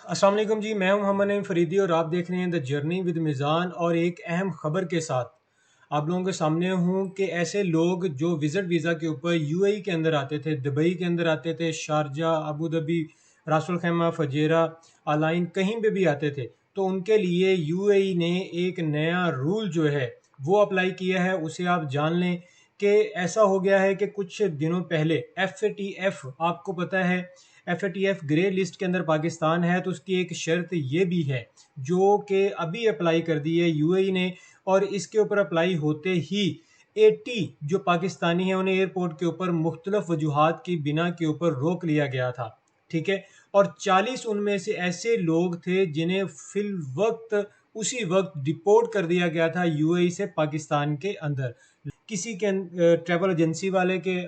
अस्सलाम वालेकुम जी, मैं हूं मोहम्मद नईम फरीदी और आप देख रहे हैं द जर्नी विद मिज़ान। और एक अहम खबर के साथ आप लोगों के सामने हूं कि ऐसे लोग जो विज़िट वीज़ा के ऊपर यूएई के अंदर आते थे, दुबई के अंदर आते थे, शारजा, अबू धाबी, रासुल खैमा, फजेरा, अलाइन, कहीं पे भी आते थे, तो उनके लिए यूएई ने एक नया रूल जो है वो अप्लाई किया है। उसे आप जान लें कि ऐसा हो गया है कि कुछ दिनों पहले एफ आपको पता है, एफ ग्रे लिस्ट के अंदर पाकिस्तान है, तो उसकी एक शर्त ये भी है जो कि अभी अप्लाई कर दी है यूएई ने। और इसके ऊपर अप्लाई होते ही 80 जो पाकिस्तानी हैं उन्हें एयरपोर्ट के ऊपर मुख्तलिफ वजूहात की बिना के ऊपर रोक लिया गया था। ठीक है। और 40 उनमें से ऐसे लोग थे जिन्हें फिल वक्त उसी वक्त डिपोर्ट कर दिया गया था यूएई से पाकिस्तान के अंदर। किसी के ट्रैवल एजेंसी वाले के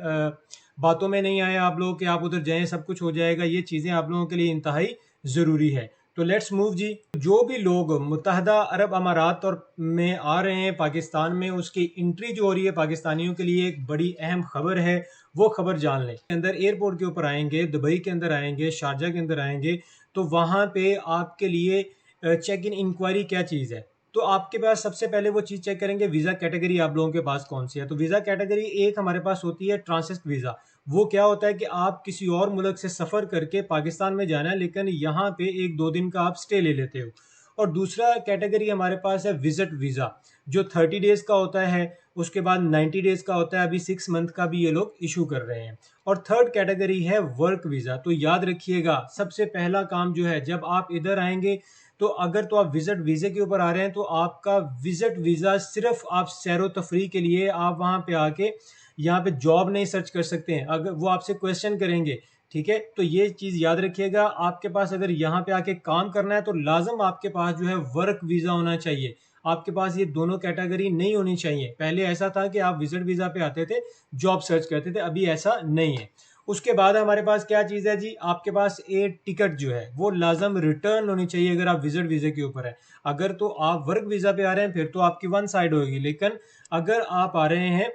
बातों में नहीं आए आप लोग कि आप उधर जाएं सब कुछ हो जाएगा। ये चीज़ें आप लोगों के लिए इंतहाई ज़रूरी है। तो लेट्स मूव जी। जो भी लोग मुत्तहदा अरब अमारात और में आ रहे हैं पाकिस्तान में, उसकी एंट्री जो हो रही है पाकिस्तानियों के लिए एक बड़ी अहम खबर है। वो खबर जान लें। अंदर एयरपोर्ट के ऊपर आएंगे, दुबई के अंदर आएंगे, शारजा के अंदर आएंगे, तो वहाँ पे आपके लिए चेक इन इंक्वायरी क्या चीज़ है। तो आपके पास सबसे पहले वो चीज़ चेक करेंगे, वीज़ा कैटेगरी आप लोगों के पास कौन सी है। तो वीज़ा कैटेगरी एक हमारे पास होती है ट्रांसिट वीज़ा। वो क्या होता है कि आप किसी और मुल्क से सफ़र करके पाकिस्तान में जाना है, लेकिन यहाँ पे एक दो दिन का आप स्टे ले लेते हो। और दूसरा कैटेगरी हमारे पास है विजिट वीज़ा, जो 30 डेज़ का होता है, उसके बाद 90 डेज़ का होता है, अभी 6 मंथ का भी ये लोग इशू कर रहे हैं। और थर्ड कैटेगरी है वर्क वीज़ा। तो याद रखिएगा, सबसे पहला काम जो है, जब आप इधर आएंगे तो अगर तो आप विजिट वीज़े के ऊपर आ रहे हैं तो आपका विजिट वीज़ा सिर्फ आप सैरो तफरी के लिए, आप वहाँ पे आके यहाँ पे जॉब नहीं सर्च कर सकते हैं। अगर वो आपसे क्वेश्चन करेंगे, ठीक है, तो ये चीज़ याद रखिएगा। आपके पास अगर यहाँ पे आके काम करना है तो लाजम आपके पास जो है वर्क वीज़ा होना चाहिए। आपके पास ये दोनों कैटेगरी नहीं होनी चाहिए। पहले ऐसा था कि आप विजिट वीज़ा पे आते थे, जॉब सर्च करते थे, अभी ऐसा नहीं है। उसके बाद हमारे पास क्या चीज़ है जी, आपके पास एयर टिकट जो है वो लाजम रिटर्न होनी चाहिए अगर आप विजिट वीज़ा के ऊपर है। अगर तो आप वर्क वीज़ा पे आ रहे हैं फिर तो आपकी वन साइड होगी, लेकिन अगर आप आ रहे हैं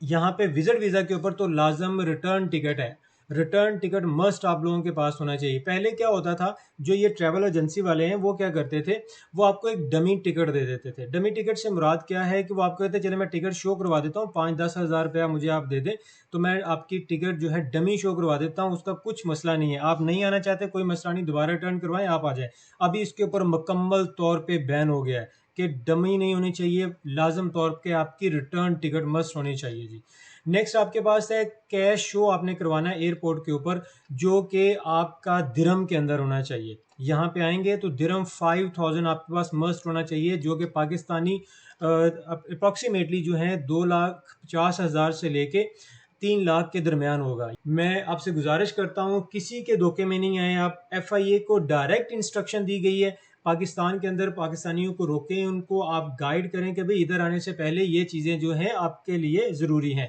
यहाँ पे विजिट वीज़ा के ऊपर तो लाजम रिटर्न टिकट है। रिटर्न टिकट मस्ट आप लोगों के पास होना चाहिए। पहले क्या होता था, जो ये ट्रैवल एजेंसी वाले हैं वो क्या करते थे, वो आपको एक डमी टिकट दे देते थे। डमी टिकट से मुराद क्या है कि वो आपको कहते चले मैं टिकट शो करवा देता हूँ, 5-10 हज़ार रुपया मुझे आप दे दें तो मैं आपकी टिकट जो है डमी शो करवा देता हूँ, उसका कुछ मसला नहीं है। आप नहीं आना चाहते कोई मसला नहीं, दोबारा रिटर्न करवाएं, आप आ जाए। अभी इसके ऊपर मुकम्मल तौर पर बैन हो गया है कि डमी नहीं होनी चाहिए, लाजम तौर पे आपकी रिटर्न टिकट मस्ट होनी चाहिए जी। नेक्स्ट आपके पास है कैश शो आपने करवाना है एयरपोर्ट के ऊपर, जो कि आपका दिरहम के अंदर होना चाहिए। यहाँ पे आएंगे तो दिरहम 5000 आपके पास मस्ट होना चाहिए, जो कि पाकिस्तानी अप्रॉक्सीमेटली जो है 2,50,000 से लेके 3 लाख के दरमियान होगा। मैं आपसे गुजारिश करता हूँ किसी के धोखे में नहीं आए आप। एफआईए को डायरेक्ट इंस्ट्रक्शन दी गई है पाकिस्तान के अंदर पाकिस्तानियों को रोकें, उनको आप गाइड करें कि भाई इधर आने से पहले ये चीज़ें जो हैं आपके लिए ज़रूरी हैं।